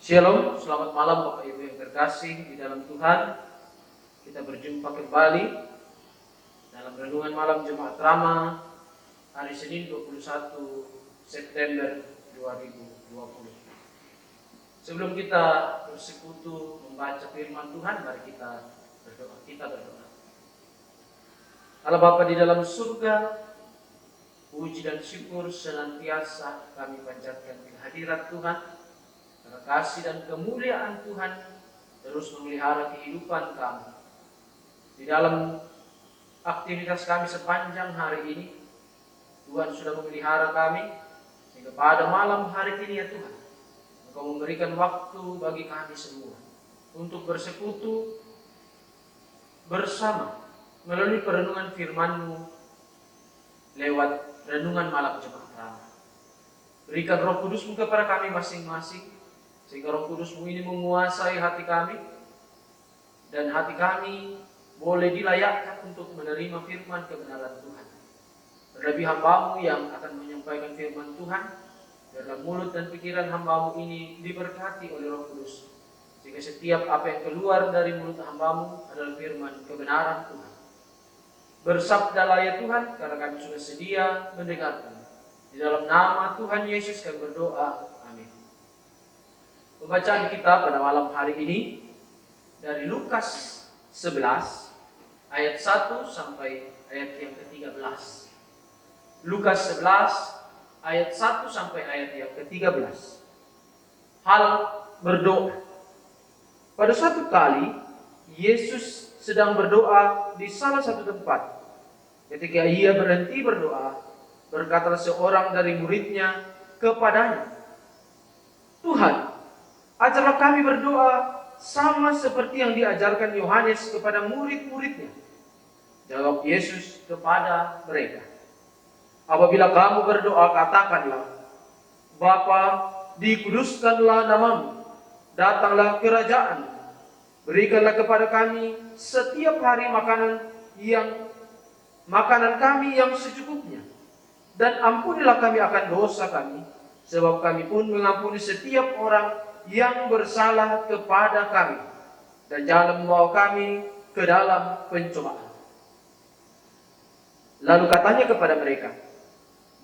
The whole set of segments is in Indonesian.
Shalom, selamat malam Bapak Ibu yang terkasih di dalam Tuhan. Kita berjumpa kembali dalam renungan malam Jumat Rama hari Senin 21 September 2020. Sebelum kita bersekutu membaca firman Tuhan, mari kita berdoa. Allah Bapa di dalam surga, puji dan syukur senantiasa kami panjatkan kehadirat Tuhan. Karena kasih dan kemuliaan Tuhan terus memelihara kehidupan kami. Di dalam aktivitas kami sepanjang hari ini, Tuhan sudah memelihara kami hingga pada malam hari ini ya Tuhan. Engkau memberikan waktu bagi kami semua untuk bersekutu bersama melalui perenungan firman-Mu lewat renungan malam Jumat Rama. Berikan Roh Kudus-Mu kepada kami masing-masing, sehingga Roh Kudus-Mu ini menguasai hati kami, dan hati kami boleh dilayakkan untuk menerima firman kebenaran Tuhan. Terlebih hamba-Mu yang akan menyampaikan firman Tuhan, dalam mulut dan pikiran hamba-Mu ini diberkati oleh Roh Kudus, sehingga setiap apa yang keluar dari mulut hamba-Mu adalah firman kebenaran Tuhan. Bersabdalah ya Tuhan, karena kami sudah sedia mendengarkan. Di dalam nama Tuhan Yesus kami berdoa. Pembacaan kita pada malam hari ini dari Lukas 11 ayat 1 sampai ayat yang ke-13. Lukas 11 ayat 1 sampai ayat yang ke-13. Hal berdoa. Pada suatu kali Yesus sedang berdoa di salah satu tempat. Ketika ia berhenti berdoa, berkatalah seorang dari muridnya kepadanya, "Tuhan, ajarlah kami berdoa sama seperti yang diajarkan Yohanes kepada murid-muridnya." Jawab Yesus kepada mereka, "Apabila kamu berdoa, katakanlah, Bapa, dikuduskanlah namamu, datanglah kerajaan, berikanlah kepada kami setiap hari makanan kami yang secukupnya, dan ampunilah kami akan dosa kami, sebab kami pun mengampuni setiap orang yang bersalah kepada kami, dan jangan membawa kami ke dalam pencobaan." Lalu katanya kepada mereka,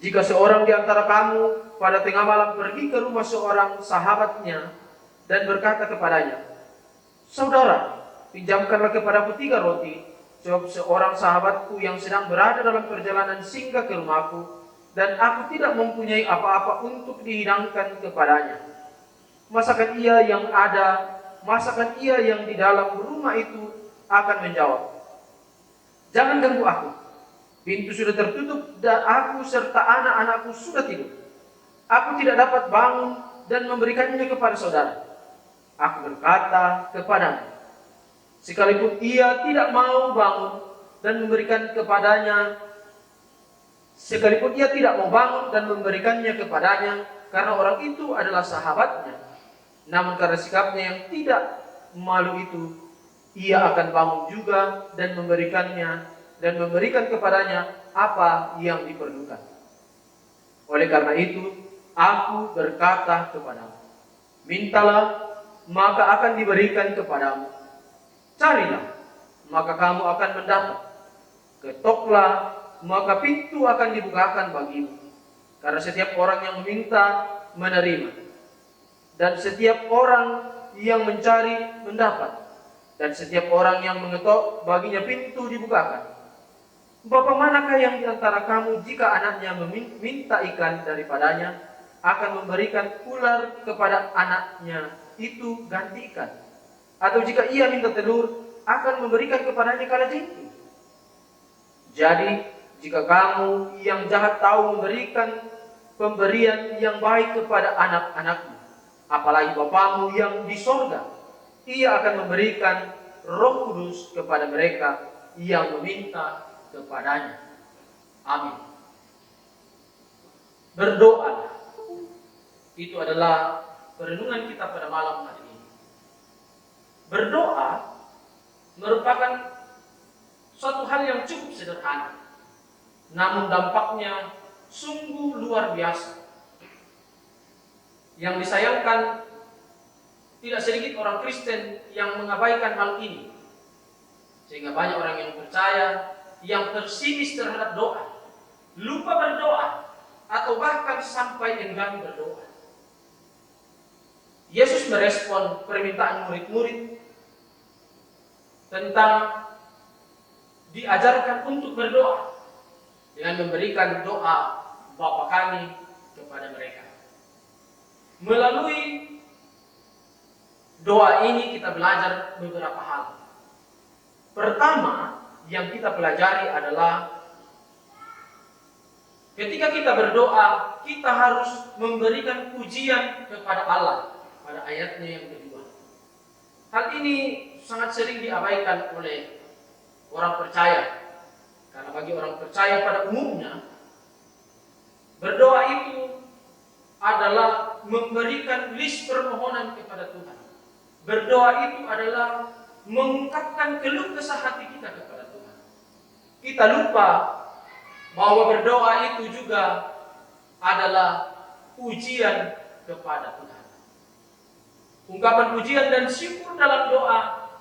"Jika seorang di antara kamu pada tengah malam pergi ke rumah seorang sahabatnya dan berkata kepadanya, 'Saudara, pinjamkanlah kepadaku 3 roti, sebab seorang sahabatku yang sedang berada dalam perjalanan singgah ke rumahku, dan aku tidak mempunyai apa-apa untuk dihidangkan kepadanya.' Masakan ia yang di dalam rumah itu akan menjawab, 'Jangan ganggu aku. Pintu sudah tertutup dan aku serta anak-anakku sudah tidur. Aku tidak dapat bangun dan memberikannya kepada saudara.' Aku berkata kepadamu, sekalipun ia tidak mau bangun dan memberikannya kepadanya, karena orang itu adalah sahabatnya, namun karena sikapnya yang tidak malu itu, ia akan bangun juga dan memberikan kepadanya apa yang diperlukan. Oleh karena itu, aku berkata kepadamu, mintalah, maka akan diberikan kepadamu. Carilah, maka kamu akan mendapat. Ketoklah, maka pintu akan dibukakan bagimu. Karena setiap orang yang meminta, menerima. Dan setiap orang yang mencari, mendapat. Dan setiap orang yang mengetok, baginya pintu dibukakan. Bapa manakah yang di antara kamu, jika anaknya meminta ikan daripadanya, akan memberikan ular kepada anaknya itu ganti ikan? Atau jika ia minta telur, akan memberikan kepadanya kalajengking? Jadi, jika kamu yang jahat tahu memberikan pemberian yang baik kepada anak-anakmu, apalagi Bapamu yang di sorga, ia akan memberikan Roh Kudus kepada mereka yang meminta kepadanya. Amin. Berdoa. Itu adalah perenungan kita pada malam hari ini. Berdoa merupakan suatu hal yang cukup sederhana, namun dampaknya sungguh luar biasa. Yang disayangkan, tidak sedikit orang Kristen yang mengabaikan hal ini. Sehingga banyak orang yang percaya, yang pesimis terhadap doa, lupa berdoa, atau bahkan sampai enggan berdoa. Yesus merespon permintaan murid-murid tentang diajarkan untuk berdoa dengan memberikan doa Bapa kami kepada mereka. Melalui doa ini kita belajar beberapa hal. Pertama yang kita pelajari adalah ketika kita berdoa, kita harus memberikan pujian kepada Allah. Pada ayatnya yang kedua. Hal ini sangat sering diabaikan oleh orang percaya. Karena bagi orang percaya pada umumnya, berdoa itu adalah memberikan list permohonan kepada Tuhan. Berdoa itu adalah mengungkapkan keluh kesah hati kita kepada Tuhan. Kita lupa bahwa berdoa itu juga adalah pujian kepada Tuhan. Ungkapan pujian dan syukur dalam doa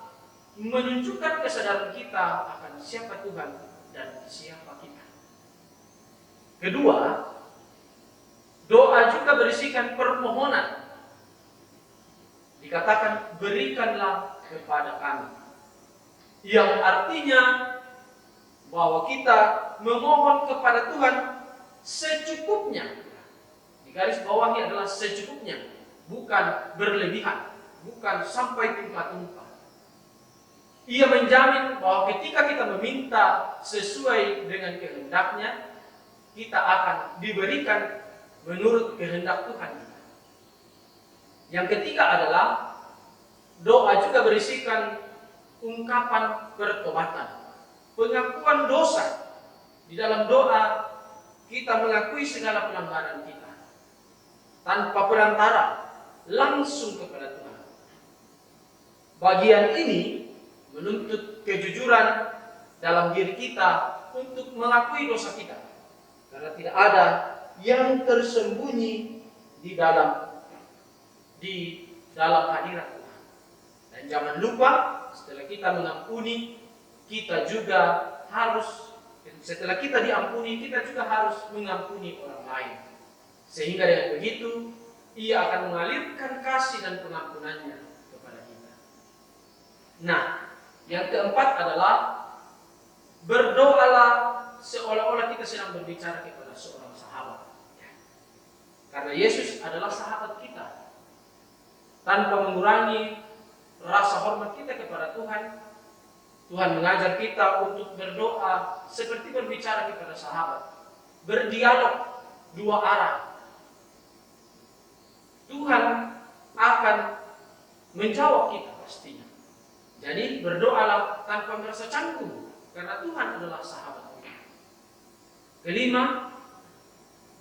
menunjukkan kesadaran kita akan siapa Tuhan dan siapa kita. Kedua, doa juga berisikan permohonan. Dikatakan berikanlah kepada kami, yang artinya bahwa kita memohon kepada Tuhan secukupnya. Di garis bawahnya adalah secukupnya, bukan berlebihan, bukan sampai tumpah-tumpah. Ia menjamin bahwa ketika kita meminta sesuai dengan kehendaknya, kita akan diberikan menurut kehendak Tuhan. Yang ketiga adalah doa juga berisikan ungkapan pertobatan, pengakuan dosa. Di dalam doa kita mengakui segala pelanggaran kita tanpa perantara, langsung kepada Tuhan. Bagian ini menuntut kejujuran dalam diri kita untuk mengakui dosa kita, karena tidak ada yang tersembunyi di dalam hadirat Tuhan. Dan jangan lupa, setelah kita mengampuni, kita juga harus, setelah kita diampuni, kita juga harus mengampuni orang lain. Sehingga dengan begitu, ia akan mengalirkan kasih dan pengampunannya kepada kita. Nah, yang keempat adalah berdoalah seolah-olah kita sedang berbicara kepada seorang sahabat. Karena Yesus adalah sahabat kita. Tanpa mengurangi rasa hormat kita kepada Tuhan, Tuhan mengajar kita untuk berdoa seperti berbicara kepada sahabat. Berdialog dua arah. Tuhan akan menjawab kita pastinya. Jadi berdoalah tanpa merasa canggung, karena Tuhan adalah sahabat kita. Kelima,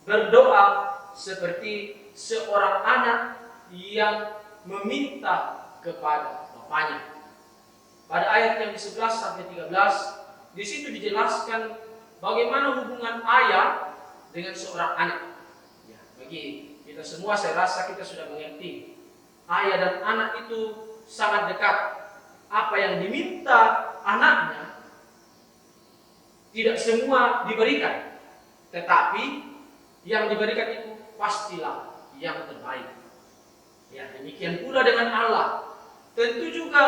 berdoa seperti seorang anak yang meminta kepada bapaknya. Pada ayat yang 11 sampai 13, di situ dijelaskan bagaimana hubungan ayah dengan seorang anak. Ya, bagi kita semua saya rasa kita sudah mengerti. Ayah dan anak itu sangat dekat. Apa yang diminta anaknya tidak semua diberikan, tetapi yang diberikan itu pastilah yang terbaik. Ya, demikian pula dengan Allah. Tentu juga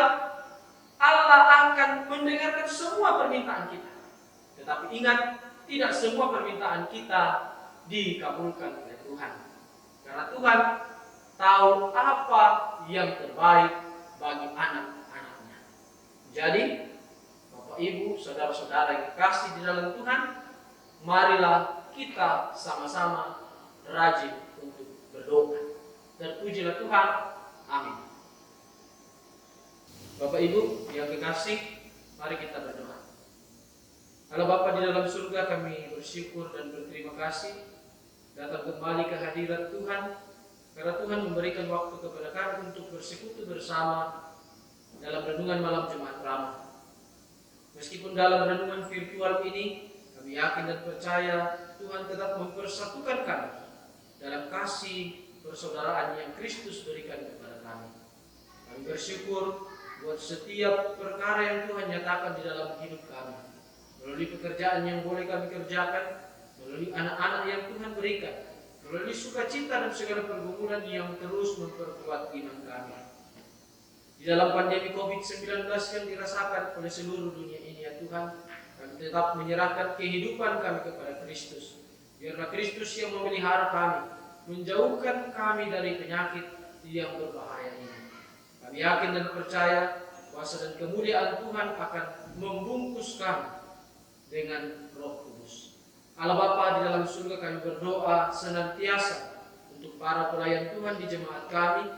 Allah akan mendengarkan semua permintaan kita. Tetapi ingat, tidak semua permintaan kita dikabulkan oleh Tuhan. Karena Tuhan tahu apa yang terbaik bagi anak-anaknya. Jadi, Bapak Ibu, saudara-saudara yang kasih di dalam Tuhan, marilah kita sama-sama rajin untuk berdoa. Terpujilah Tuhan. Amin. Bapak Ibu yang kekasih, mari kita berdoa. Allah Bapa di dalam surga, kami bersyukur dan berterima kasih datang kembali ke hadirat Tuhan, karena Tuhan memberikan waktu kepada kami untuk bersekutu bersama dalam renungan malam Jumat Ramah. Meskipun dalam renungan virtual ini, kami yakin dan percaya Tuhan tetap mempersatukan kami dalam kasih persaudaraan yang Kristus berikan kepada kami. Kami bersyukur buat setiap perkara yang Tuhan nyatakan di dalam hidup kami, melalui pekerjaan yang boleh kami kerjakan, melalui anak-anak yang Tuhan berikan, melalui sukacita dan segala pergumulan yang terus memperkuat iman kami. Di dalam pandemi COVID-19 yang dirasakan oleh seluruh dunia ini, ya Tuhan, kami tetap menyerahkan kehidupan kami kepada Kristus. Biarlah Kristus yang memelihara kami, menjauhkan kami dari penyakit yang berbahaya ini. Kami yakin dan percaya kuasa dan kemuliaan Tuhan akan membungkus kami dengan Roh Kudus. Allah Bapa di dalam surga, kami berdoa senantiasa untuk para pelayan Tuhan di jemaat kami,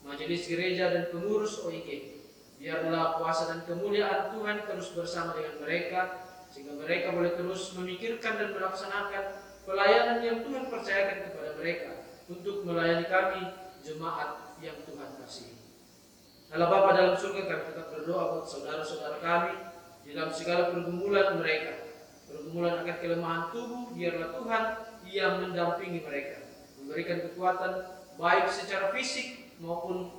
majelis gereja dan pengurus OIG. Biarlah kuasa dan kemuliaan Tuhan terus bersama dengan mereka, sehingga mereka boleh terus memikirkan dan melaksanakan pelayanan yang Tuhan percayakan kepada mereka untuk melayani kami, jemaat yang Tuhan kasihi. Allah Bapa dalam surga, kami tetap berdoa buat saudara-saudara kami di dalam segala pergumulan mereka, pergumulan akan kelemahan tubuh. Biarlah Tuhan yang mendampingi mereka, memberikan kekuatan baik secara fisik maupun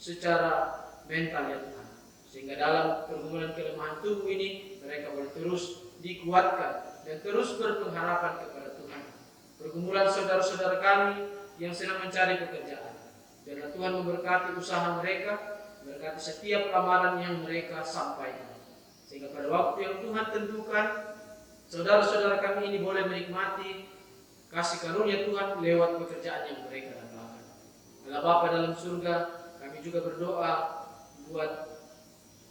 secara mental, ya Tuhan, sehingga dalam pergumulan kelemahan tubuh ini mereka boleh terus dikuatkan dan terus berpengharapan kepada Tuhan. Pergumulan saudara-saudara kami yang sedang mencari pekerjaan, biarlah Tuhan memberkati usaha mereka, memberkati setiap lamaran yang mereka sampaikan, sehingga pada waktu yang Tuhan tentukan, saudara-saudara kami ini boleh menikmati kasih karunia Tuhan lewat pekerjaan yang mereka lakukan. Allah Bapa dalam surga, kami juga berdoa buat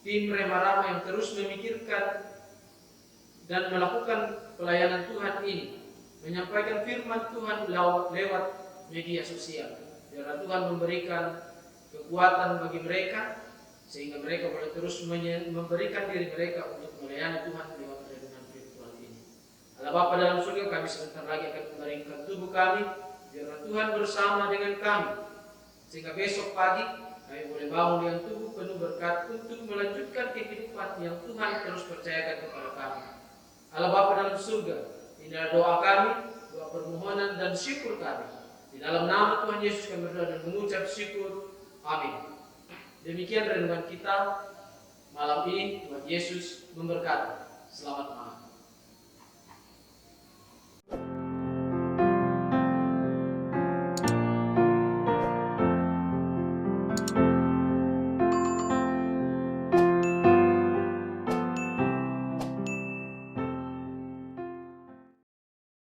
tim Rema-Rama yang terus memikirkan dan melakukan pelayanan Tuhan ini, menyampaikan firman Tuhan lewat media sosial. Biarlah Tuhan memberikan kekuatan bagi mereka, sehingga mereka boleh terus memberikan diri mereka untuk melayani Tuhan lewat renungan virtual ini. Allah Bapa dalam surga, kami sebentar lagi akan membaringkan tubuh kami. Biarlah Tuhan bersama dengan kami, sehingga besok pagi kami boleh bangun dengan tubuh penuh berkat untuk melanjutkan kehidupan yang Tuhan terus percayakan kepada kami. Allah Bapa dalam surga, inilah doa kami, doa permohonan dan syukur kami. Di dalam nama Tuhan Yesus kami berdoa dan mengucap syukur. Amin. Demikian renungan kita malam ini. Tuhan Yesus memberkati. Selamat malam.